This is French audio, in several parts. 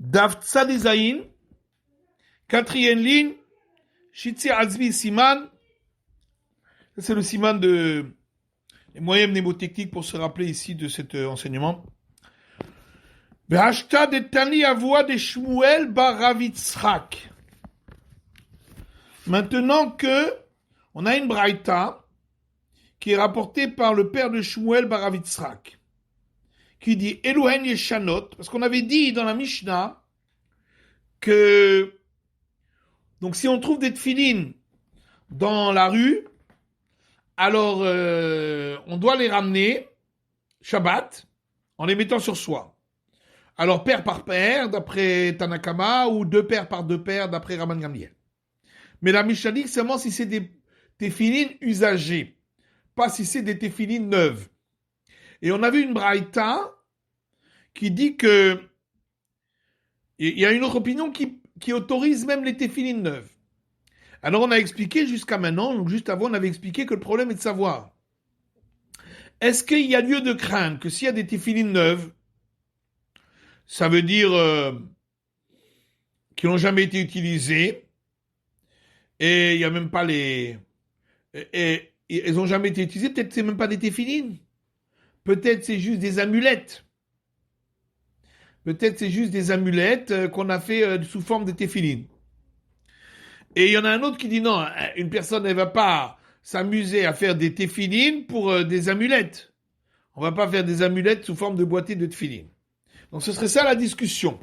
Dav Tzadizayin, quatrième ligne, Shitzi Azvi Siman. C'est le siman de les moyens mnémotechniques pour se rappeler ici de cet enseignement. V'hashta de Tani Avoua de Shmuel bar Rav Yitzchak. Maintenant que on a une braïta qui est rapportée par le père de Shmuel bar Rav Yitzchak, qui dit Elohen Yeshanot, parce qu'on avait dit dans la Mishnah que donc si on trouve des tefilines dans la rue, alors on doit les ramener Shabbat en les mettant sur soi. Alors paire par paire d'après Tanakama ou deux paires par deux paires d'après Rabban Gamliel. Mais la Mishnah dit seulement si c'est des tefilines usagées, pas si c'est des tefilines neuves. Et on a vu une braïta qui dit que il y a une autre opinion qui autorise même les tefilines neuves. Alors on a expliqué jusqu'à maintenant, donc juste avant on avait expliqué que le problème est de savoir, est-ce qu'il y a lieu de craindre que s'il y a des tefilines neuves, ça veut dire qu'ils n'ont jamais été utilisés, et il n'y a même pas les... Et ils n'ont jamais été utilisés, peut-être c'est même pas des tefilines, peut-être c'est juste des amulettes. Peut-être c'est juste des amulettes qu'on a fait sous forme de tefilines. Et il y en a un autre qui dit non, une personne ne va pas s'amuser à faire des tefilines pour des amulettes. On va pas faire des amulettes sous forme de boîtier de tefilines. Donc ce serait ça la discussion.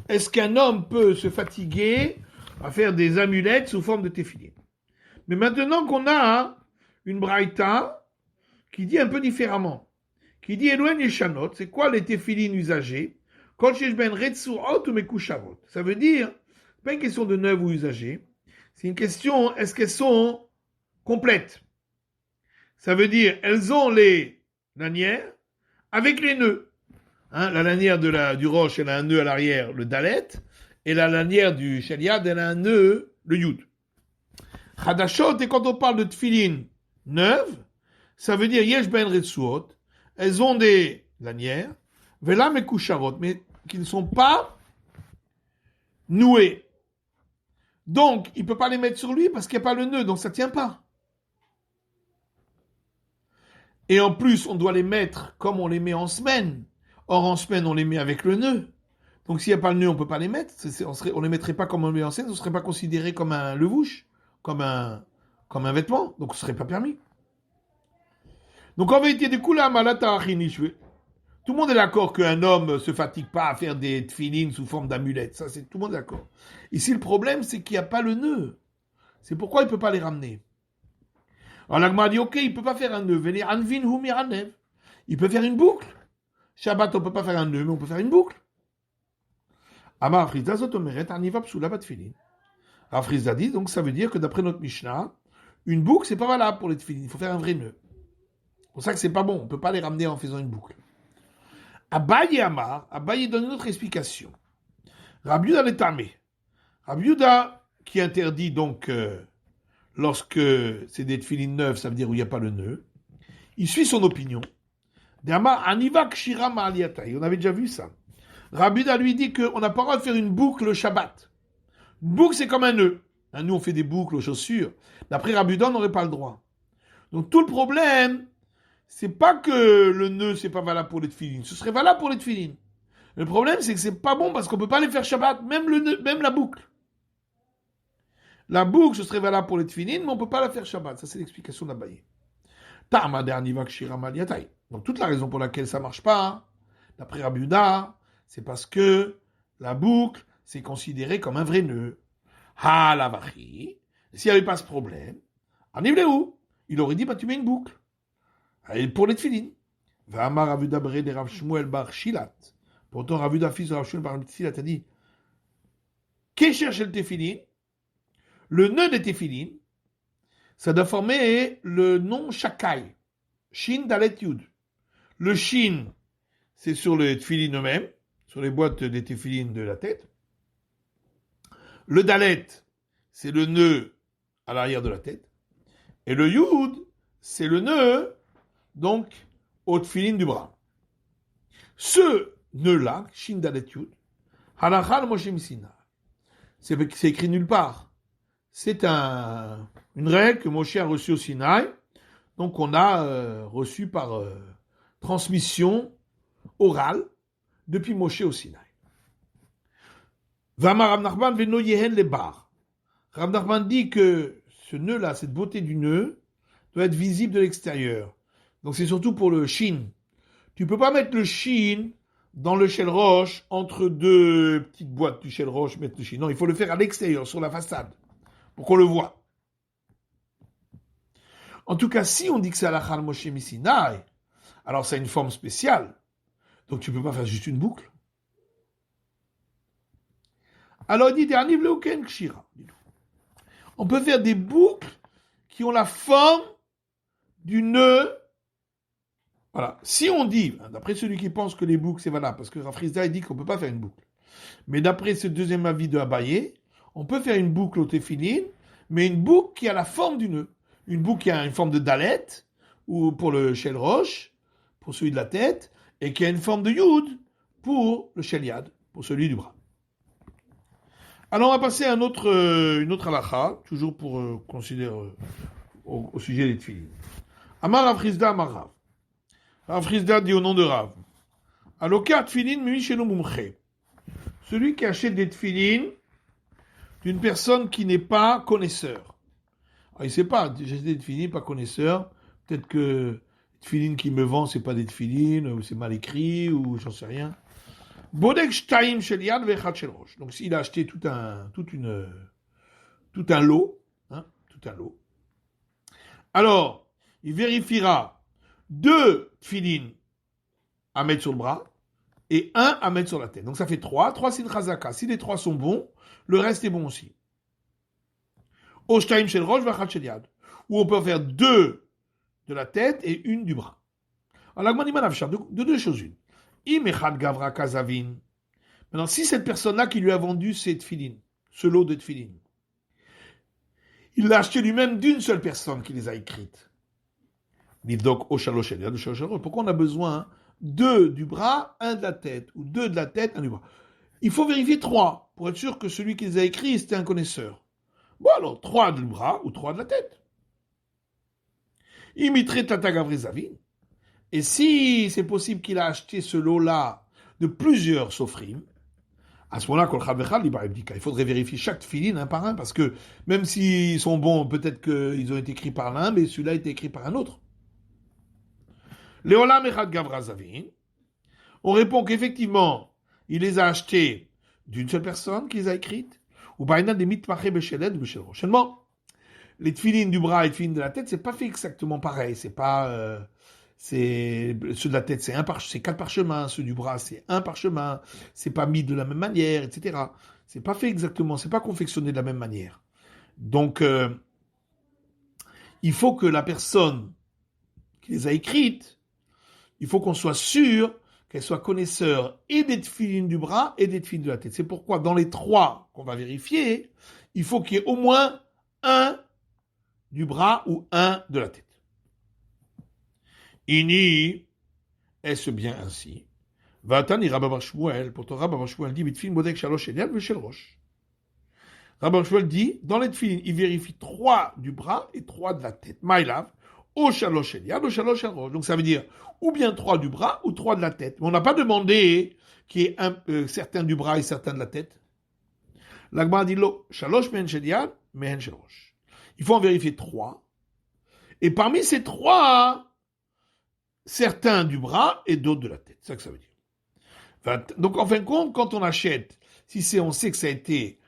Est-ce qu'un homme peut se fatiguer à faire des amulettes sous forme de tefilines? Mais maintenant qu'on a une braïta qui dit un peu différemment, qui dit Elohen Yeshanot, c'est quoi les tefilines usagées? Kol shesh ben retzuot ou mekushavot. Ça veut dire, c'est pas une question de neuve ou usagée, c'est une question, est-ce qu'elles sont complètes? Ça veut dire, elles ont les lanières avec les nœuds. Hein, la lanière du roche, elle a un nœud à l'arrière, le dalet, et la lanière du shaliad, elle a un nœud, le yud. Chadashot, et quand on parle de tefilines neuves, ça veut dire yesh ben retzuot, elles ont des lanières, vela mekushavot, mais qui ne sont pas nouées. Donc, il ne peut pas les mettre sur lui parce qu'il n'y a pas le nœud, donc ça ne tient pas. Et en plus, on doit les mettre comme on les met en semaine. Or, en semaine, on les met avec le nœud. Donc, s'il n'y a pas le nœud, on ne peut pas les mettre. On ne les mettrait pas comme on les met en semaine, ce ne serait pas considéré comme un levouche, comme un vêtement, donc ce ne serait pas permis. Donc, en vérité, des kula malata achinishwe. Tout le monde est d'accord qu'un homme ne se fatigue pas à faire des tefilines sous forme d'amulettes. Ça, tout le monde est d'accord. Ici, le problème, c'est qu'il n'y a pas le nœud. C'est pourquoi il ne peut pas les ramener. Alors, l'agma dit, ok, il ne peut pas faire un nœud. Il peut faire une boucle. Shabbat, on ne peut pas faire un nœud, mais on peut faire une boucle. Amar Afrizda zotomeret aniva psula bat tefilin. Afrizda dit, donc ça veut dire que d'après notre Mishnah, une boucle, c'est pas valable pour les tefilin. Il faut faire un vrai nœud. C'est pour ça que c'est pas bon. On ne peut pas les ramener en faisant une boucle. Abaye Amar, Abaye donne une autre explication. Rabbi Yehuda le tamé. Rabbi Yehuda qui interdit donc lorsque c'est des tefilines neuves, ça veut dire où il n'y a pas le nœud. Il suit son opinion. D'Amar Aniva Kshira Ma'aliyatai. On avait déjà vu ça. Rabbi Yehuda lui dit qu'on n'a pas le droit de faire une boucle le Shabbat. Une boucle c'est comme un nœud. Hein, nous on fait des boucles aux chaussures. D'après Rabbi Yehuda on n'aurait pas le droit. Donc tout le problème, c'est pas que le nœud, c'est pas valable pour les tefilines. Ce serait valable pour les tefilines. Le problème, c'est que c'est pas bon parce qu'on peut pas les faire Shabbat, même le nœud, même la boucle. La boucle, ce serait valable pour les tefilines, mais on peut pas la faire Shabbat. Ça, c'est l'explication d'Abaye. Donc, toute la raison pour laquelle ça marche pas, d'après Rabbi Yehuda, c'est parce que la boucle, c'est considéré comme un vrai nœud. Ha, la vachi. S'il n'y avait pas ce problème, en où il aurait dit, bah, tu mets une boucle. Et pour les tefilines. V'amar Rav Yehuda bre de Rav Shmuel bar Shilat. Pourtant, Rav Yehuda, fils de Rav Shmuel bar Shilat, a dit qu'est cherche le tefilin? Le nœud des tefilin, ça doit former le nom Shakai. Shin Dalet Yud. Le Shin, c'est sur les tefilin eux-mêmes, sur les boîtes des tefilin de la tête. Le Dalet, c'est le nœud à l'arrière de la tête. Et le Yud, c'est le nœud donc au tefilin du bras. Ce nœud-là, Shin Dalet Yud, Halakha Moshe Sinai. C'est écrit nulle part. C'est une règle que Moshe a reçue au Sinaï, donc on a reçu par transmission orale depuis Moshe au Sinaï. Vama Rav Nachman veno yehen le bar. Rav Nachman dit que ce nœud-là, cette beauté du nœud, doit être visible de l'extérieur. Donc c'est surtout pour le shin. Tu peux pas mettre le shin dans le shell roche, entre deux petites boîtes du shell roche, mettre le shin. Non, il faut le faire à l'extérieur, sur la façade, pour qu'on le voit. En tout cas, si on dit que c'est Halakha Moshe Sinai, alors ça a une forme spéciale. Donc tu peux pas faire juste une boucle. Alors il dit dernier Vleuken Kshira. On peut faire des boucles qui ont la forme du nœud. Voilà. Si on dit, d'après celui qui pense que les boucles c'est valable, parce que Rav Chizda il dit qu'on peut pas faire une boucle. Mais d'après ce deuxième avis de Abaye, on peut faire une boucle au téphilin, mais une boucle qui a la forme du nœud. Une boucle qui a une forme de dalet, ou pour le shell roche, pour celui de la tête, et qui a une forme de yud pour le shell yad, pour celui du bras. Alors on va passer à une autre halakha, toujours pour considérer au sujet des tefilin. Amar Rav Chizda Amar Rav. Rav Chizda dit au nom de Rav. Aloka tefilin mimi shelo mumche. Celui qui achète des tefilin d'une personne qui n'est pas connaisseur. Alors, il ne sait pas, j'achète des tefilin, pas connaisseur. Peut-être que les tefilin qu'il me vend, c'est pas des tefilin, ou c'est mal écrit, ou j'en sais rien. Bodek shtaim shel yad vechad shel rosh. Donc s'il a acheté tout un lot, alors il vérifiera 2 tefilin à mettre sur le bras et 1 à mettre sur la tête. Donc ça fait 3. 3 c'est une chazaka. Si les 3 sont bons, le reste est bon aussi. O shtaim shel rosh vechad shel yad. Ou on peut faire 2 de la tête et 1 du bras. Alors l'agman iman avshar, de 2 choses une. Maintenant, si cette personne-là qui lui a vendu ces tefilin, ce lot de tefilin, il l'a acheté lui-même d'une seule personne qui les a écrites. Pourquoi on a besoin 2 du bras, 1 de la tête, ou 2 de la tête, 1 du bras? Il faut vérifier 3 pour être sûr que celui qui les a écrits, c'était un connaisseur. Bon alors, 3 du bras ou 3 de la tête. Imitre tata gavrizavin. Et si c'est possible qu'il a acheté ce lot-là de plusieurs sofrim, à ce moment-là, il faudrait vérifier chaque tefilin un par un, parce que même s'ils sont bons, peut-être qu'ils ont été écrits par l'un, mais celui-là a été écrit par un autre. Léolam echad gavrazavin, on répond qu'effectivement, il les a achetés d'une seule personne qui les a écrites, ou par des mitmaché besheled ou beshel rosh. Seulement, les tefilin du bras et les tefilin de la tête, c'est pas fait exactement pareil, c'est pas... ceux de la tête, c'est 4 parchemins, ceux du bras, c'est 1 parchemin, c'est pas mis de la même manière, etc. C'est pas fait exactement, c'est pas confectionné de la même manière. Donc, il faut que la personne qui les a écrites, il faut qu'on soit sûr qu'elle soit connaisseur et des tefilin du bras et des tefilin de la tête. C'est pourquoi dans les 3 qu'on va vérifier, il faut qu'il y ait au moins 1 du bras ou 1 de la tête. Ini, est-ce bien ainsi? Vatani Rabba bar Shmuel, pourtant Rabba bar Shmuel dit, Bitfilin bodek shalosh shel yad veshel rosh. Rabba bar Shmuel dit, dans les tefilin, il vérifie 3 du bras et 3 de la tête. Maïlav, o shalosh shel yad, o shalosh shel rosh. Donc ça veut dire, ou bien 3 du bras ou 3 de la tête. Mais on n'a pas demandé qu'il y ait certains du bras et certains de la tête. L'Agma dit, lo, shalosh mehen shel yad, mehen shel rosh. Il faut en vérifier 3. Et parmi ces 3, certains du bras et d'autres de la tête. C'est ça que ça veut dire. Donc, en fin de compte, quand on achète, si on sait que ça a été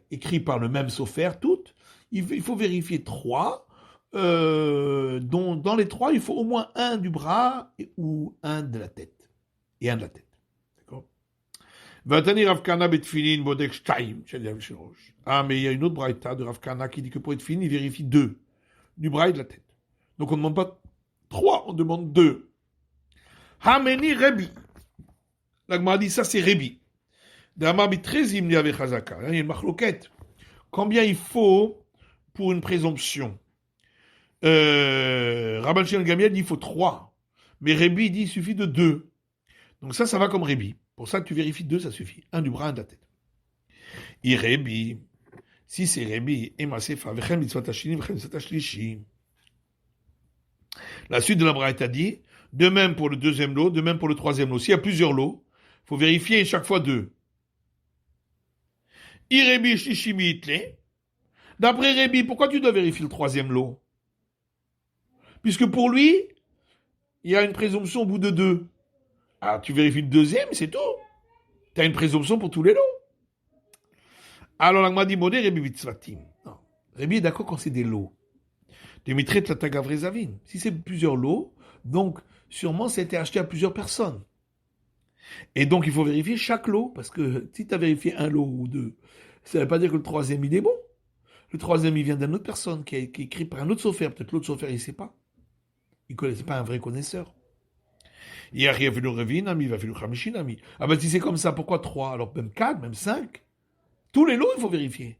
écrit par le même sofer, toutes, il faut vérifier 3, dont dans les 3, il faut au moins 1 du bras ou 1 de la tête. Et 1 de la tête. D'accord? Ah, mais il y a une autre braïta de Rav Kana qui dit que pour être fini, il vérifie 2 du bras et de la tête. Donc, on ne demande pas 3, on demande 2. Hameni Rebi. L'Agma dit ça, c'est Rebi. D'Amabi 13, il y avait Chazaka. Il y a une machloquette. Combien il faut pour une présomption? Rabban Shimon Gamiel dit il faut 3. Mais Rebi dit il suffit de 2. Donc ça va comme Rebi. Pour ça, tu vérifies 2, ça suffit. Un du bras, un de la tête. Irebi. Si c'est Rebi, Emasefa, Vechem mitzvot hashini, Vechem mitzvot hashlishi. La suite de la braïta dit, de même pour le deuxième lot, de même pour le troisième lot. S'il y a plusieurs lots, il faut vérifier chaque fois 2. Irebi shishimi itle. D'après Rebi, pourquoi tu dois vérifier le troisième lot? Puisque pour lui, il y a une présomption au bout de 2. Alors tu vérifies le deuxième, c'est tout. Tu as une présomption pour tous les lots. Alors l'agma dit, modé Rebi mitzvatim. Non. Rebi est d'accord quand c'est des lots. Si c'est plusieurs lots, donc sûrement ça a été acheté à plusieurs personnes. Et donc il faut vérifier chaque lot, parce que si tu as vérifié un lot ou 2, ça ne veut pas dire que le troisième il est bon. Le troisième il vient d'une autre personne qui est écrit par un autre sophère. Peut-être l'autre sophère il ne sait pas. Il ne connaît pas un vrai connaisseur. Ah ben si c'est comme ça, pourquoi 3? Alors même 4, même 5? Tous les lots il faut vérifier.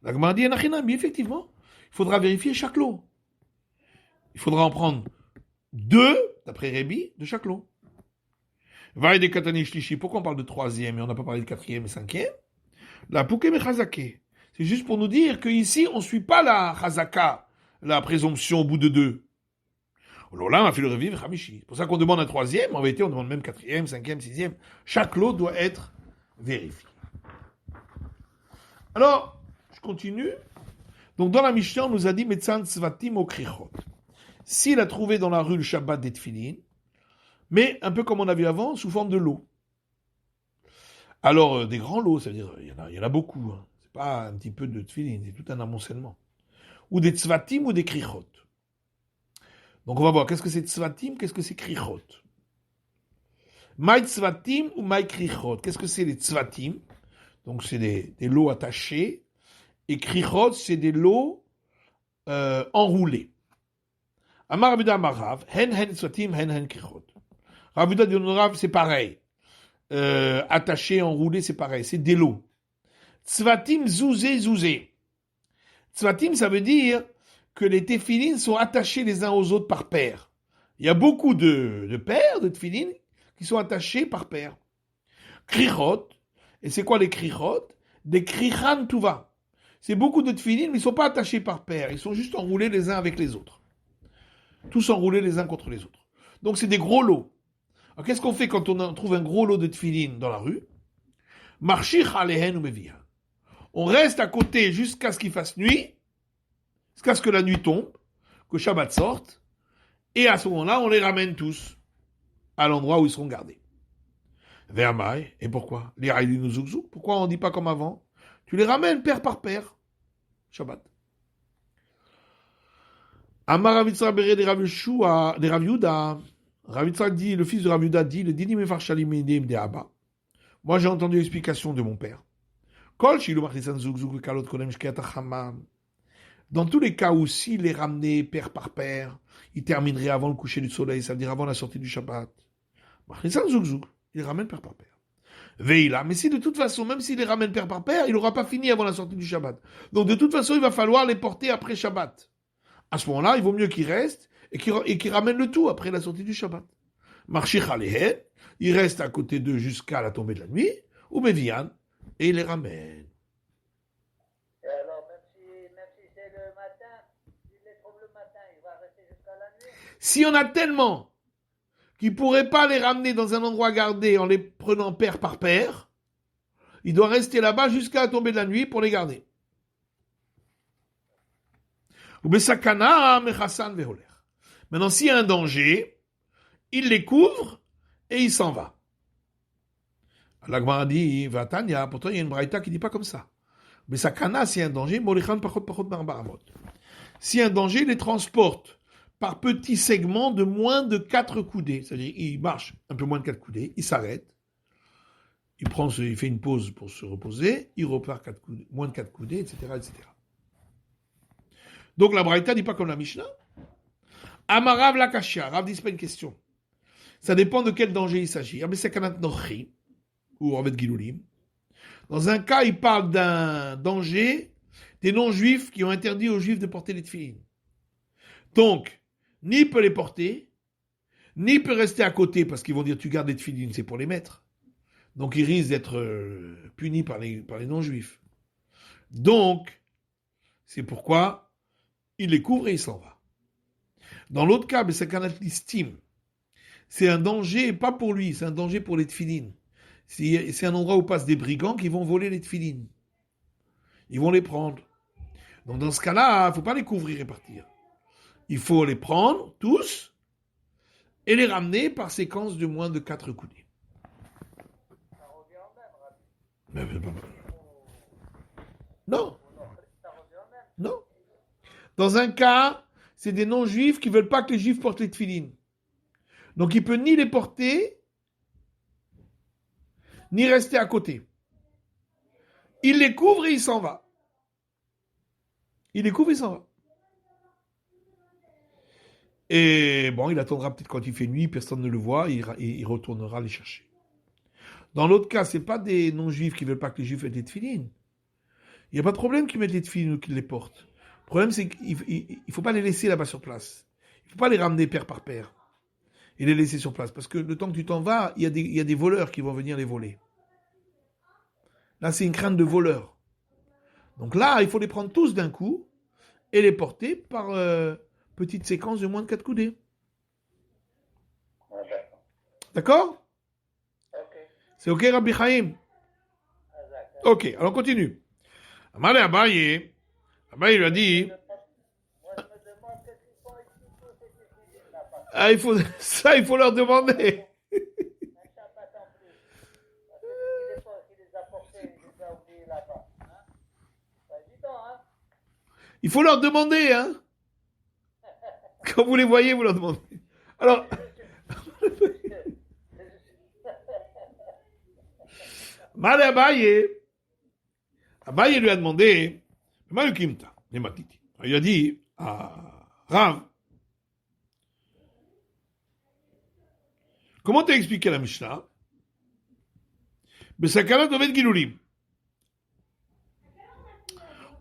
La Gemara dit effectivement, il faudra vérifier chaque lot. Il faudra en prendre 2, d'après Rébi, de chaque lot. Vaï des katani shlishi, pourquoi on parle de troisième et on n'a pas parlé de quatrième et cinquième? La poukem et chazake. C'est juste pour nous dire qu'ici, on ne suit pas la chazaka, la présomption au bout de 2. Là, on a fait le revivre Hamishi. C'est pour ça qu'on demande un troisième, en vérité, on demande même quatrième, cinquième, sixième. Chaque lot doit être vérifié. Alors, je continue. Donc, dans la Mishnah, on nous a dit Metzan Tzvatim Okrichot. S'il a trouvé dans la rue le Shabbat des Tfilin, mais un peu comme on a vu avant, sous forme de lot. Alors, des grands lots, c'est-à-dire, il y en a beaucoup. Hein. C'est pas un petit peu de Tfilin, c'est tout un amoncellement. Ou des Tzvatim ou des Krichot. Donc, on va voir, qu'est-ce que c'est Tzvatim, qu'est-ce que c'est Krichot. Maï Tzvatim ou Maï Krichot. Qu'est-ce que c'est les Tzvatim? Donc, c'est des lots attachés. Et Krichot, c'est des lots enroulés. Amar Rav Yehuda Amar Rav, hen tzvatim, hen krichot. Rav Yehuda dit Rav, c'est pareil. Attaché, enroulé, c'est pareil. C'est des lots. Tzvatim zouzé. Tzvatim, ça veut dire que les téphilines sont attachés les uns aux autres par paire. Il y a beaucoup de paires de téphilines qui sont attachés par paire. Krichot, et c'est quoi les krichot? Des krichan tuva. C'est beaucoup de téphilines, mais ils ne sont pas attachés par paire. Ils sont juste enroulés les uns avec les autres. Tous enroulés les uns contre les autres. Donc c'est des gros lots. Alors qu'est-ce qu'on fait quand on trouve un gros lot de tefilin dans la rue? Marchich alehen ou mevia. On reste à côté jusqu'à ce qu'il fasse nuit, jusqu'à ce que la nuit tombe, que Shabbat sorte, et à ce moment-là, on les ramène tous à l'endroit où ils seront gardés. Ve'amai, et pourquoi? Les raïdinu zoukzouk. Pourquoi on ne dit pas comme avant? Tu les ramènes paire par paire. Shabbat. Amar Rav Yitzhak Beret de Rav Yehuda. Rav Yitzhak dit, le fils de Rav Yehuda dit, le dinim efarshalim minim de Abba. Moi, j'ai entendu l'explication de mon père. Kol shilu machlisan zouk vekalot kolem shkeat hachamam. Dans tous les cas où s'il les ramenait paire par paire, il terminerait avant le coucher du soleil, ça veut dire avant la sortie du Shabbat. Machlisan zouk, il les ramène paire par paire. Veila, mais si de toute façon, même s'il les ramène paire par paire, il n'aura pas fini avant la sortie du Shabbat. Donc de toute façon, il va falloir les porter après Shabbat. À ce moment-là, il vaut mieux qu'il reste et qu'il ramène le tout après la sortie du Shabbat. Marchich alehen, il reste à côté d'eux jusqu'à la tombée de la nuit, ou Mevian, et il les ramène. Et alors, même si c'est le matin, s'il les trouve le matin, il va rester jusqu'à la nuit. Si on a tellement qu'il ne pourrait pas les ramener dans un endroit gardé en les prenant paire par paire, il doit rester là-bas jusqu'à la tombée de la nuit pour les garder. Maintenant, s'il y a un danger, il les couvre et il s'en va. La Gemara dit, pourtant il y a une braïta qui ne dit pas comme ça. Mais sakana, s'il y a un danger, s'il y a un danger, il les transporte par petits segments de moins de 4 coudées. C'est-à-dire, il marche un peu moins de 4 coudées, il s'arrête, il fait une pause pour se reposer, il repart moins de 4 coudées, etc., etc. Donc la Braïta dit pas comme la Mishnah. Amarav la Kashia. Rav dit c'est pas une question. Ça dépend de quel danger il s'agit. Mais c'est Kanat Nochi ou Ravet Gilulim. Dans un cas, il parle d'un danger des non-juifs qui ont interdit aux juifs de porter les tefillin. Donc, ni il peut les porter, ni il peut rester à côté parce qu'ils vont dire tu gardes les tefillin, c'est pour les mettre. Donc il risque d'être puni par les non-juifs. Donc, c'est pourquoi il les couvre et il s'en va. Dans l'autre cas, c'est qu'un l'istime. C'est un danger, pas pour lui, c'est un danger pour les tfilines. C'est un endroit où passent des brigands qui vont voler les tfilines. Ils vont les prendre. Donc dans ce cas-là, il ne faut pas les couvrir et partir. Il faut les prendre, tous, et les ramener par séquence de moins de 4 coudées. Ça revient au même, Rabbi. Non, Ça revient au même. non. Dans un cas, c'est des non-juifs qui ne veulent pas que les juifs portent les tfilines. Donc il ne peut ni les porter, ni rester à côté. Il les couvre et il s'en va. Il les couvre et il s'en va. Et bon, il attendra peut-être quand il fait nuit, personne ne le voit, il retournera les chercher. Dans l'autre cas, ce n'est pas des non-juifs qui ne veulent pas que les juifs aient des tefilines. Il n'y a pas de problème qu'ils mettent les tefilines ou qu'ils les portent. Le problème, c'est qu'il ne faut pas les laisser là-bas sur place. Il ne faut pas les ramener paire par paire et les laisser sur place. Parce que le temps que tu t'en vas, il y a des voleurs qui vont venir les voler. Là, c'est une crainte de voleurs. Donc là, il faut les prendre tous d'un coup et les porter par petite séquence de moins de 4 coudées. Ouais, d'accord. D'accord? Ok. C'est OK, Rabbi Chaim? Ah, d'accord. OK, alors on continue. Amalé Abaye lui a dit, Moi, je me demande qu'est-ce qu'ils font ici, tous ces tefilines là-bas. ah, il faut leur demander. Un Shabbat en plus. Parce que qui les a portés, il les a oubliés là-bas. Hein? C'est pas évident, hein? Il faut leur demander, hein. Quand vous les voyez, vous leur demandez. Alors, Amalé Abaye lui a demandé, Malukimta, les matiti. Il a dit à Rav, comment t'as expliqué la Mishnah? Besakana Dovet Gilulim.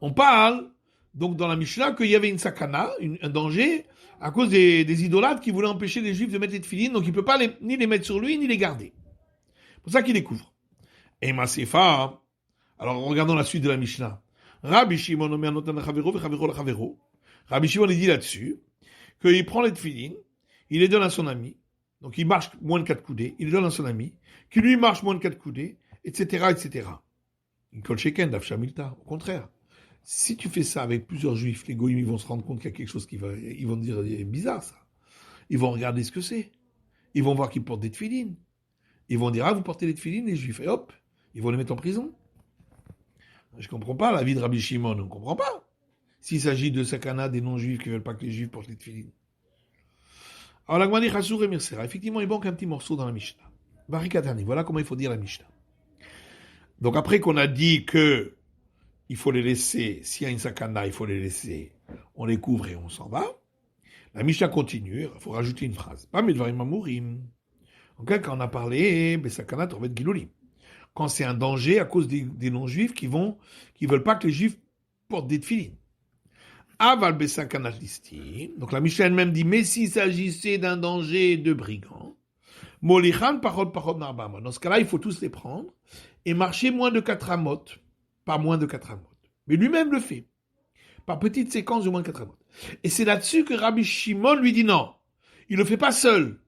On parle, donc dans la Mishnah, qu'il y avait une sakana, un danger, à cause des idolâtres qui voulaient empêcher les Juifs de mettre les tefilines, donc il ne peut pas ni les mettre sur lui, ni les garder. C'est pour ça qu'il les couvre. Et Masefa, alors regardons la suite de la Mishnah. Rabbi Shimon Omer Notan Lachavero Vechavero Lachavero. Rabbi Shimon il dit là-dessus qu'il prend les tefilines, il les donne à son ami, donc il marche moins de 4 coudées, il les donne à son ami, qui lui marche moins de 4 coudées, etc., etc. Une kol sheken d'Afshamilta, au contraire. Si tu fais ça avec plusieurs juifs, les goyim ils vont se rendre compte qu'il y a quelque chose ils vont dire, c'est bizarre ça. Ils vont regarder ce que c'est. Ils vont voir qu'ils portent des tefilines. Ils vont dire, ah, vous portez les tefilines, les juifs. Et hop, ils vont les mettre en prison. Je ne comprends pas la vie de Rabbi Shimon, on ne comprend pas. S'il s'agit de sakana des non-juifs qui ne veulent pas que les juifs portent les tefilines. Alors la Gemara dit Chassour et Mirsera. Effectivement, il manque un petit morceau dans la Mishnah. Barikatani, voilà comment il faut dire la Mishnah. Donc après qu'on a dit que il faut les laisser, s'il y a une sakana, il faut les laisser, on les couvre et on s'en va. La Mishnah continue, il faut rajouter une phrase. Pas medvarim amourim. Donc quand on a parlé, besakana torvet gilulim. Quand c'est un danger à cause des non-juifs qui veulent pas que les juifs portent des tefilines. Aval besakana listim. Donc la Mishnah elle-même dit, mais s'il s'agissait d'un danger de brigands, molichan parod narbama. Dans ce cas-là, il faut tous les prendre et marcher moins de 4 amot. Pas moins de 4 amot. Mais lui-même le fait. Par petite séquence de moins de 4 amot. Et c'est là-dessus que Rabbi Shimon lui dit non. Il le fait pas seul.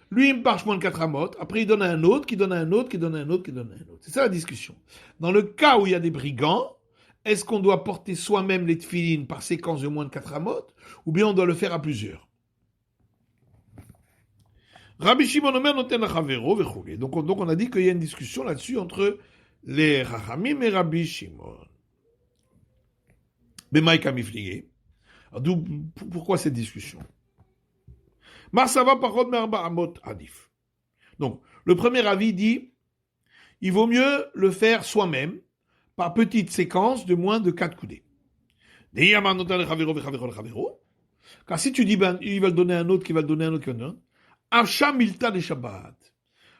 Lui, il marche moins de 4 amot. Après, il donne à un autre, qui donne à un autre, qui donne à un autre, qui donne à un autre. C'est ça la discussion. Dans le cas où il y a des brigands, est-ce qu'on doit porter soi-même les tefilines par séquence de moins de 4 amot, ou bien on doit le faire à plusieurs? Rabbi Shimon Omer noten lachavero vechoulet. Donc on a dit qu'il y a une discussion là-dessus entre les Rachamim et Rabbi Shimon. Bemaïka mifligé. Pourquoi cette discussion? Marsava parod merba amot adif. Donc, le premier avis dit, il vaut mieux le faire soi-même, par petite séquence de moins de 4 coudées. Car si tu dis, il va le donner à un autre, qui va le donner à un autre, qui va le donner à un autre, milta de Shabbat.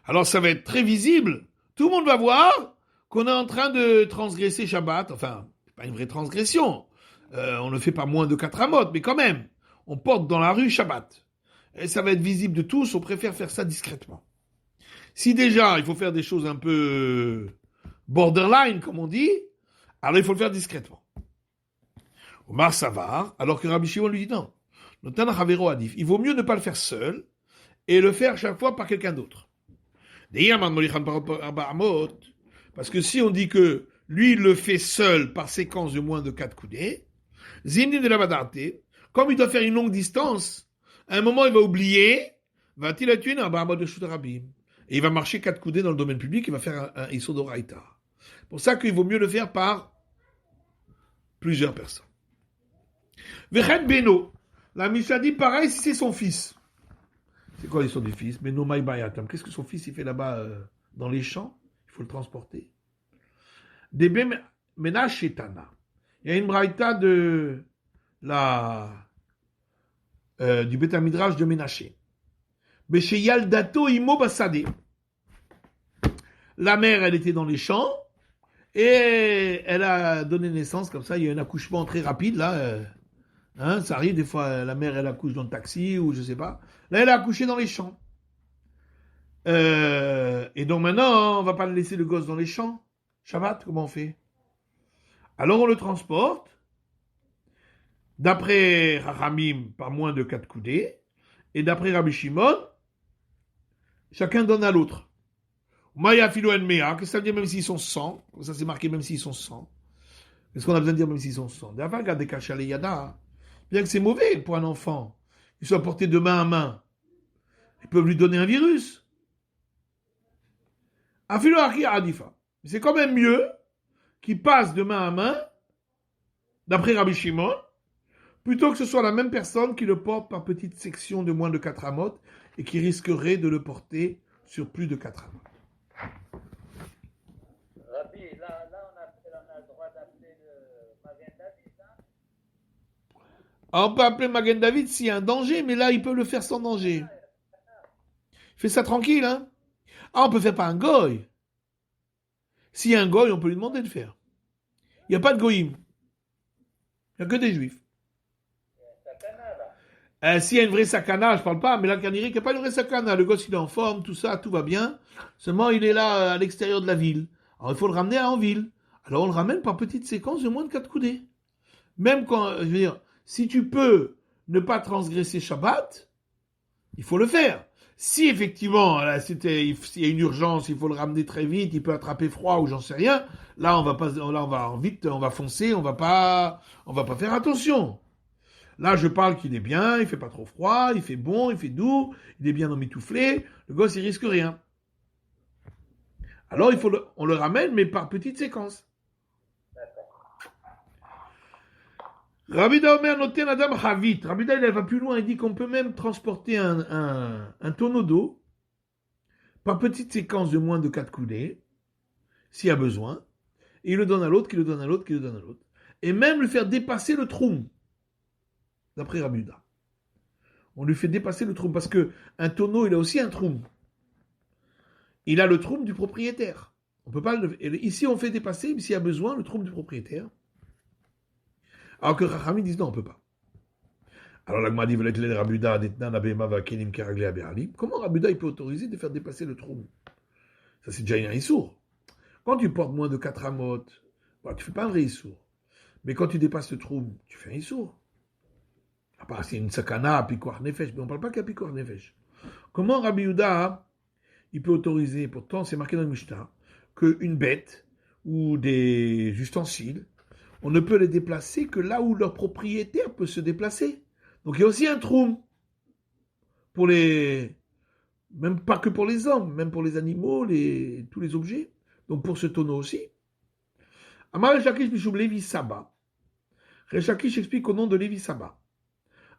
Alors ça va être très visible. Tout le monde va voir qu'on est en train de transgresser Shabbat. Enfin, c'est pas une vraie transgression. On ne fait pas moins de 4 amot, mais quand même, on porte dans la rue Shabbat. Et ça va être visible de tous, on préfère faire ça discrètement. Si déjà, il faut faire des choses un peu borderline, comme on dit, alors il faut le faire discrètement. Omar Savar, alors que Rabbi Shimon lui dit non. Notan Havero Adif. Il vaut mieux ne pas le faire seul et le faire chaque fois par quelqu'un d'autre. Parce que si on dit que lui, il le fait seul par séquence de moins de 4 coudées, Zimni de la Badarte, comme il doit faire une longue distance, à un moment, il va oublier, va-t-il la tuer un barba de Shutarabim. Et il va marcher 4 coudées dans le domaine public, il va faire un Issod d'Oraïta. C'est pour ça qu'il vaut mieux le faire par plusieurs personnes. Vechet Beno. La Mishnah dit pareil si c'est son fils. C'est quoi l'histoire du fils? Beno Maïbayatam. Qu'est-ce que son fils il fait là-bas dans les champs? Il faut le transporter. Debe Menachetana. Il y a une braïta de du Beth Midrash de Ménaché. Besheyal Dato Imo Basade. La mère, elle était dans les champs et elle a donné naissance comme ça. Il y a un accouchement très rapide là. Ça arrive des fois, la mère elle accouche dans le taxi ou je sais pas. Là, elle a accouché dans les champs. Et donc maintenant, on va pas laisser le gosse dans les champs. Shabbat, comment on fait? Alors on le transporte. D'après Rachamim, par moins de 4 coudées. Et d'après Rabbi Shimon, chacun donne à l'autre. Maya Philo en Mea, qu'est-ce que ça veut dire même s'ils sont 100? Ça c'est marqué même s'ils sont 100. Qu'est-ce qu'on a besoin de dire même s'ils sont 100? D'ailleurs, regardez Kachale Yada. Bien que c'est mauvais pour un enfant. Il soit porté de main à main. Ils peuvent lui donner un virus. Afilo Aki Adifa. C'est quand même mieux qu'il passe de main à main, d'après Rabbi Shimon, plutôt que ce soit la même personne qui le porte par petite section de moins de 4 amotes et qui risquerait de le porter sur plus de 4 amotes. Rabbi, là on a le droit d'appeler le Magen David, hein? Alors, on peut appeler Magen David s'il y a un danger, mais là, il peut le faire sans danger. Il fait ça tranquille, hein. Ah, on peut faire par un goy. S'il y a un goy, on peut lui demander de faire. Il n'y a pas de goyim. Il n'y a que des juifs. S'il y a une vraie sakana, je ne parle pas, mais là, quand il n'y a pas une vraie sakana, le gosse il est en forme, tout ça, tout va bien. Seulement, il est là à l'extérieur de la ville. Alors, il faut le ramener en ville. Alors, on le ramène par petites séquences de moins de 4 coudées. Même quand, je veux dire, si tu peux ne pas transgresser Shabbat, il faut le faire. Si effectivement, là, s'il y a une urgence, il faut le ramener très vite, il peut attraper froid ou j'en sais rien, là, on va foncer, on va pas faire attention. Là, je parle qu'il est bien, il fait pas trop froid, il fait bon, il fait doux, il est bien emmitouflé, le gosse, il risque rien. Alors, on le ramène, mais par petites séquences. Rabbi Daomer noten Adam Havit. Rabbi Daomer, il va plus loin, il dit qu'on peut même transporter un tonneau d'eau par petites séquences de moins de 4 coudées, s'il y a besoin, et il le donne à l'autre, qui le donne à l'autre, qui le donne à l'autre. Et même le faire dépasser le troum. D'après Rabbi Uda. On lui fait dépasser le troum, parce que un tonneau, il a aussi un troum. Il a le troum du propriétaire. On peut pas ici, on fait dépasser, s'il y a besoin, le troum du propriétaire. Alors que Rachamim disent non, on ne peut pas. Alors la Gemara dit comment Rabbi Uda il peut autoriser de faire dépasser le trou? Ça c'est déjà un issour. Quand tu portes moins de 4 amotes, tu ne fais pas un vrai issour. Mais quand tu dépasses le trou, tu fais un issour. À part c'est une sakana, pikuach nefesh, mais on ne parle pas qu'à pikuach nefesh. Comment Rabbi Uda il peut autoriser, pourtant c'est marqué dans le Mishnah, qu'une bête ou des ustensiles, on ne peut les déplacer que là où leur propriétaire peut se déplacer. Donc il y a aussi un trou pour même pas que pour les hommes, même pour les animaux, tous les objets. Donc pour ce tonneau aussi. Amar Rechakish Mishum Levi Saba. Rechakish explique au nom de Levi Saba.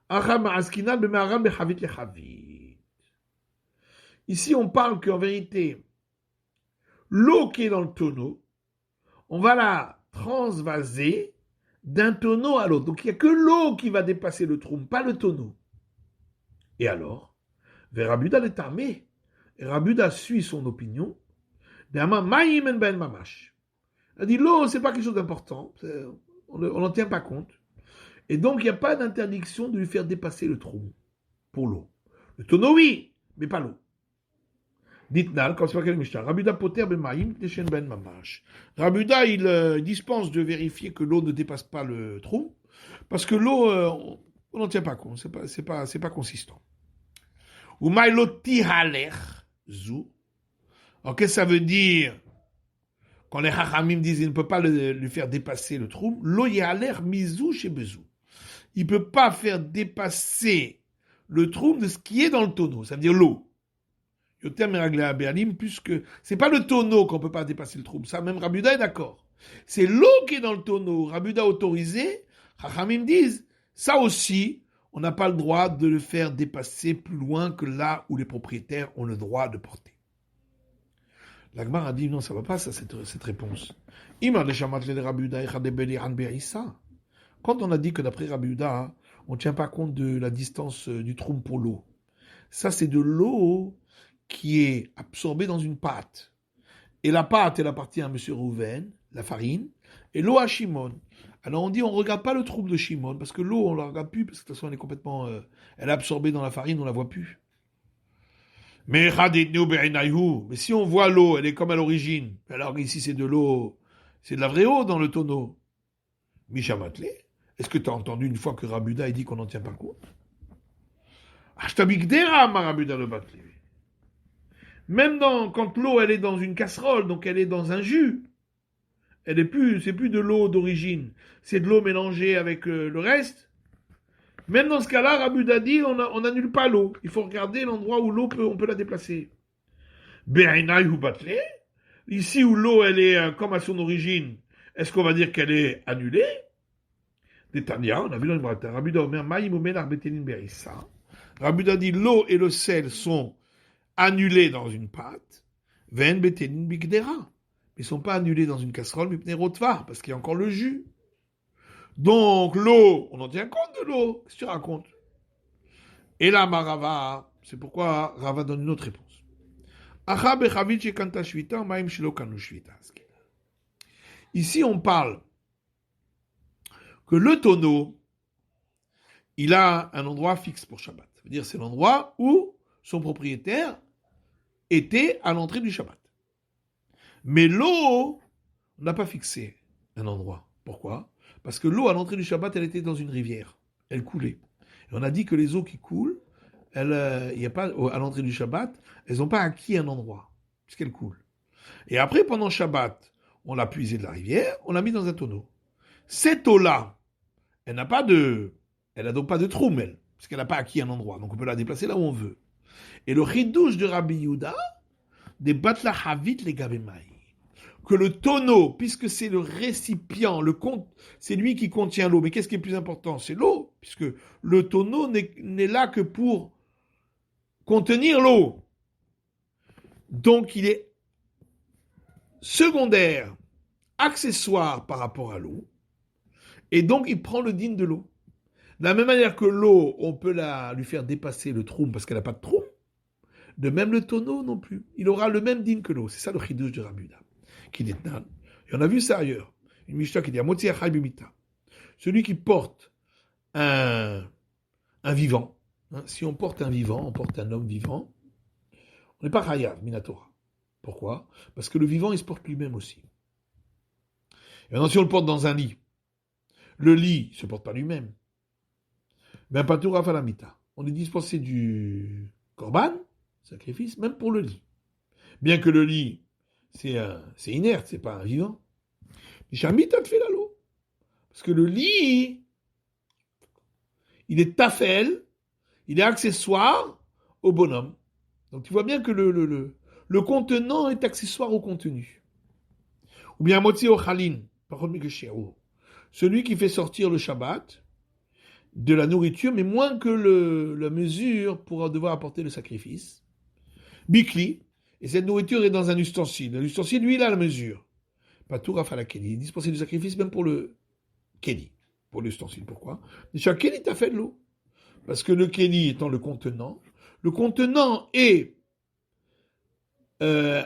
Aram Askinan Bemaram Bechavit Lechavit. Ici on parle qu'en vérité, l'eau qui est dans le tonneau, on va la transvaser d'un tonneau à l'autre. Donc il n'y a que l'eau qui va dépasser le trou, pas le tonneau. Et alors, vers Rabbi Uda est armé. Et Rabbi Uda suit son opinion. Il a dit l'eau, c'est pas quelque chose d'important. On n'en tient pas compte. Et donc il n'y a pas d'interdiction de lui faire dépasser le trou pour l'eau. Le tonneau, oui, mais pas l'eau. Ditnal, comme c'est pas quel Mishnah. Rabuda poter bemaim teshen ben mamash. Rabuda, il dispense de vérifier que l'eau ne dépasse pas le trou, parce que l'eau, on n'en tient pas compte, c'est pas consistant. Ou mailoti haler, zou. Alors, qu'est-ce que ça veut dire quand les Chachamim disent qu'il ne peut pas lui faire dépasser le trou? L'eau yaler mizou chez bezou. Il ne peut pas faire dépasser le trou de ce qui est dans le tonneau, ça veut dire l'eau. Yoter meraglé abéalim, puisque c'est pas le tonneau qu'on peut pas dépasser le trou. Ça, même Rabuda est d'accord. C'est l'eau qui est dans le tonneau. Rabuda autorisé. Chachamim disent, ça aussi, on n'a pas le droit de le faire dépasser plus loin que là où les propriétaires ont le droit de porter. L'Agmar a dit, non, ça va pas, ça, cette réponse. Quand on a dit que d'après Rabuda, on ne tient pas compte de la distance du trou pour l'eau. Ça, c'est de l'eau qui est absorbée dans une pâte. Et la pâte, elle appartient à M. Rouven, la farine, et l'eau à Shimon. Alors on dit, on ne regarde pas le trou de Shimon, parce que l'eau, on ne la regarde plus, parce que de toute façon, elle est complètement... elle est absorbée dans la farine, on ne la voit plus. Mais si on voit l'eau, elle est comme à l'origine. Alors ici, c'est de l'eau, c'est de la vraie eau dans le tonneau. Misha Matlé, est-ce que tu as entendu une fois que Rabuda a dit qu'on n'en tient pas compte? Ashtabikdera, ma Rabuda le Matlé. Même quand l'eau, elle est dans une casserole, donc elle est dans un jus, c'est plus de l'eau d'origine, c'est de l'eau mélangée avec le reste. Même dans ce cas-là, Rabuda dit, on n'annule pas l'eau. Il faut regarder l'endroit où l'eau on peut la déplacer. Be'inai ou batlé. Ici où l'eau, elle est comme à son origine, est-ce qu'on va dire qu'elle est annulée? Des Tania, on a vu dans le Brata. Rabuda omer maïm omen arbetelin berissa. Rabuda dit, l'eau et le sel sont annulés dans une pâte, ven betelin bigdera. Mais ils ne sont pas annulés dans une casserole, mais rotvar, parce qu'il y a encore le jus. Donc l'eau, on en tient compte de l'eau. Qu'est-ce que tu racontes? Et là, Marava, c'est pourquoi Rava donne une autre réponse. Ici, on parle que le tonneau, il a un endroit fixe pour Shabbat. Ça veut dire c'est l'endroit où son propriétaire était à l'entrée du Shabbat. Mais l'eau, on n'a pas fixé un endroit. Pourquoi? Parce que l'eau à l'entrée du Shabbat, elle était dans une rivière. Elle coulait. Et on a dit que les eaux qui coulent, y a pas, à l'entrée du Shabbat, elles n'ont pas acquis un endroit, puisqu'elles coulent. Et après, pendant Shabbat, on l'a puisé de la rivière, on l'a mis dans un tonneau. Cette eau-là, elle n'a donc pas de trou, parce qu'elle n'a pas acquis un endroit. Donc on peut la déplacer là où on veut. Et le chidouche de Rabbi Yehuda, des batla havit les gabemai, que le tonneau, puisque c'est le récipient, c'est lui qui contient l'eau. Mais qu'est-ce qui est plus important? C'est l'eau, puisque le tonneau n'est là que pour contenir l'eau. Donc il est secondaire, accessoire par rapport à l'eau, et donc il prend le digne de l'eau. De la même manière que l'eau, on peut lui faire dépasser le troum parce qu'elle n'a pas de troum, de même le tonneau non plus. Il aura le même digne que l'eau. C'est ça le chidouche de Rabuda. Qui est nan. Et on a vu ça ailleurs. Une Mishnah qui dit Amotzi achai bimita. Celui qui porte un vivant. Si on porte un vivant, on porte un homme vivant, on n'est pas chayav, minatora. Pourquoi? Parce que le vivant, il se porte lui-même aussi. Et maintenant, si on le porte dans un lit, le lit ne se porte pas lui-même. Ben, patura falamita. On est dispensé du korban, sacrifice, même pour le lit. Bien que le lit, c'est inerte, c'est pas un vivant. Mishamita te fait la l'eau. Parce que le lit, il est tafel, il est accessoire au bonhomme. Donc tu vois bien que le contenant est accessoire au contenu. Ou bien motzi o chalin, celui qui fait sortir le Shabbat de la nourriture, mais moins que la mesure pour devoir apporter le sacrifice. Bikli, et cette nourriture est dans un ustensile. L'ustensile, lui, il a la mesure. Patour afala keli. Il est dispensé du sacrifice même pour le keli, pour l'ustensile. Pourquoi? Déjà, keli t'a fait de l'eau. Parce que le keli étant le contenant est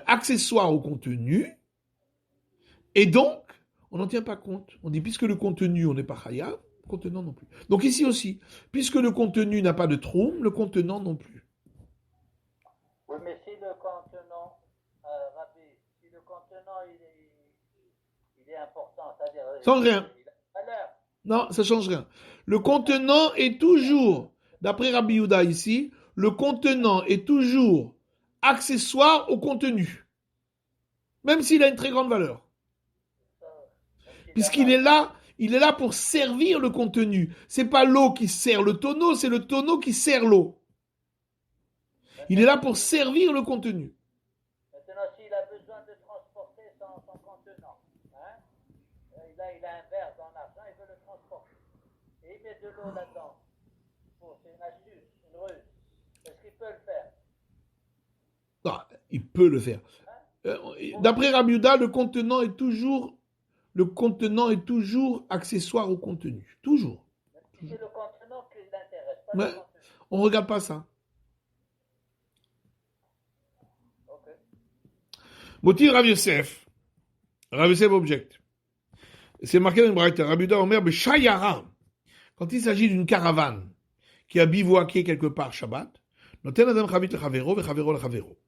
accessoire au contenu, et donc, on n'en tient pas compte. On dit, puisque le contenu, on n'est pas chayav, le contenant non plus. Donc ici aussi, puisque le contenu n'a pas de troum, le contenant non plus. Oui, mais si le contenant il est important, c'est-à-dire Change rien. il a une valeur. Non, ça change rien. Le contenant est toujours, d'après Rabbi Yehuda ici, le contenant est toujours accessoire au contenu. Même s'il a une très grande valeur. Puisqu'il est là, il est là pour servir le contenu. C'est pas l'eau qui sert le tonneau, c'est le tonneau qui sert l'eau. Il est là pour servir le contenu. Maintenant, s'il a besoin de transporter son contenant, hein, il a un verre dans l'argent, il veut le transporter. Et il met de l'eau là-dedans. Bon, c'est une astuce, une ruse. Est-ce qu'il peut le faire? Non, il peut le faire. D'après Rabbi Yehuda, le contenant est toujours accessoire au contenu. Toujours. C'est le contenant qui l'intéresse, pas Mais le contenu. on ne regarde pas ça. Ok. Motif Rav Yosef. Rav Yosef objecte. C'est marqué dans une braïta. Rabbi Yehuda Omer B'Shayara. Quand il s'agit d'une caravane qui a bivouaqué quelque part Shabbat, Noten Adam Chavit Lechavero Vechavero Lechavero.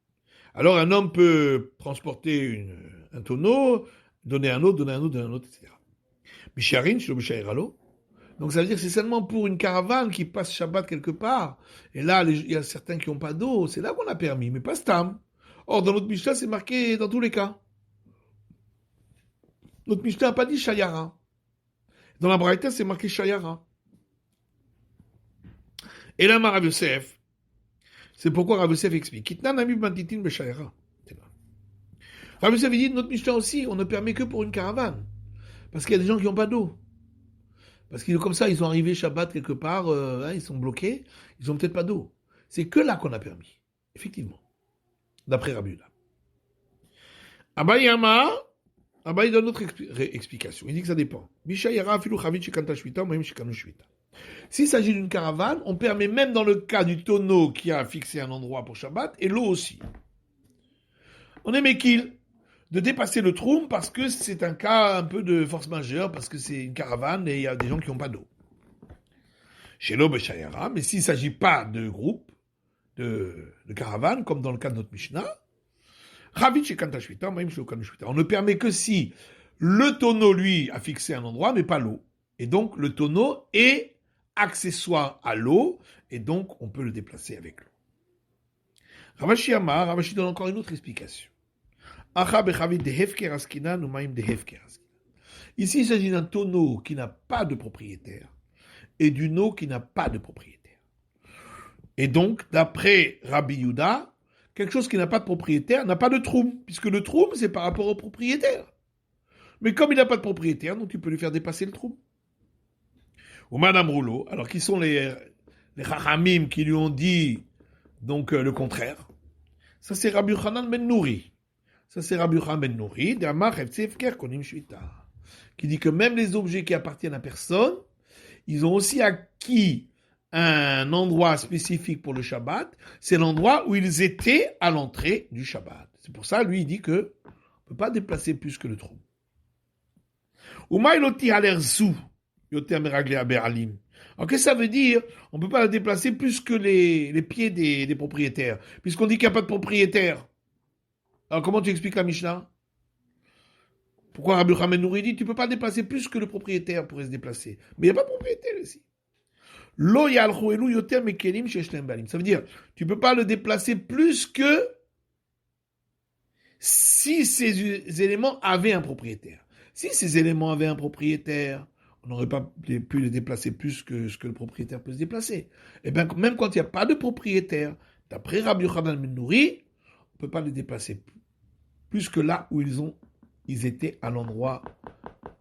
Alors un homme peut transporter un tonneau, donner un autre, etc. Bisharin, Shlo Bishairalo. Donc ça veut dire que c'est seulement pour une caravane qui passe Shabbat quelque part. Et là, il y a certains qui n'ont pas d'eau. C'est là qu'on a permis, mais pas Stam. Or, dans notre Mishnah, c'est marqué dans tous les cas. Notre Mishnah n'a pas dit Shayara. Dans la Braïta, c'est marqué Shayara. Et là, Rav Yosef, c'est pourquoi Rav Yosef explique. Kitna nami bantitin b'Shayara. Rav Yosef dit, notre Mishnah aussi, on ne permet que pour une caravane. Parce qu'il y a des gens qui n'ont pas d'eau. Parce que comme ça, ils sont arrivés Shabbat quelque part, ils sont bloqués, ils n'ont peut-être pas d'eau. C'est que là qu'on a permis. Effectivement. D'après Rabbi Yehuda. Abaye donne notre explication. Il dit que ça dépend. S'il s'agit d'une caravane, on permet même dans le cas du tonneau qui a fixé un endroit pour Shabbat, et l'eau aussi. On est mekil de dépasser le troum parce que c'est un cas un peu de force majeure, parce que c'est une caravane et il y a des gens qui n'ont pas d'eau. Chez l'eau, mais s'il ne s'agit pas de groupe, de caravane, comme dans le cas de notre Mishnah, on ne permet que si le tonneau, lui, a fixé un endroit, mais pas l'eau. Et donc, le tonneau est accessoire à l'eau, et donc, on peut le déplacer avec l'eau. Ravashi donne encore une autre explication. Ici, il s'agit d'un tonneau qui n'a pas de propriétaire, et d'une eau qui n'a pas de propriétaire. Et donc, d'après Rabbi Yehuda, quelque chose qui n'a pas de propriétaire n'a pas de troum, puisque le troum, c'est par rapport au propriétaire. Mais comme il n'a pas de propriétaire, donc tu peux lui faire dépasser le troum. Ou Madame Rouleau, alors qui sont les Chachamim qui lui ont dit donc le contraire. Ça c'est Rabbi Yochanan ben Nouri. Ça c'est Rabbi Yochanan ben Nouri, qui dit que même les objets qui appartiennent à personne, ils ont aussi acquis un endroit spécifique pour le Shabbat, c'est l'endroit où ils étaient à l'entrée du Shabbat. C'est pour ça, lui, il dit que on ne peut pas déplacer plus que le trou. Alors, qu'est-ce que ça veut dire? On ne peut pas la déplacer plus que les pieds des propriétaires, puisqu'on dit qu'il n'y a pas de propriétaire. Alors, comment tu expliques la Mishnah? Pourquoi Rabbi Yochanan Nouri dit tu ne peux pas déplacer plus que le propriétaire pourrait se déplacer? Mais il n'y a pas de propriétaire ici. Ça veut dire, tu ne peux pas le déplacer plus que si ces éléments avaient un propriétaire. Si ces éléments avaient un propriétaire, on n'aurait pas pu les déplacer plus que ce que le propriétaire peut se déplacer. Et bien, même quand il n'y a pas de propriétaire, d'après Rabbi Yochanan ben Nouri, on ne peut pas les déplacer plus que là où ils étaient à l'endroit,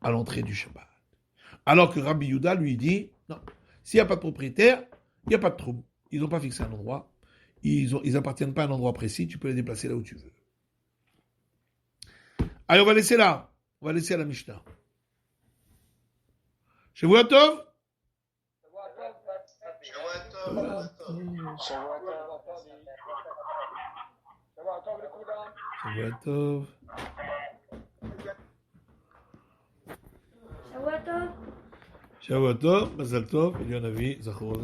à l'entrée du Shabbat. Alors que Rabbi Yehuda lui dit, non, s'il n'y a pas de propriétaire, il n'y a pas de trouble. Ils n'ont pas fixé un endroit. Ils appartiennent pas à un endroit précis. Tu peux les déplacer là où tu veux. Allez, on va laisser là. On va laisser à la Mishnah. Shavua Tov. Shavua Tov. Shavua Tov. Mazal Tov. Elion Avi. Zachor.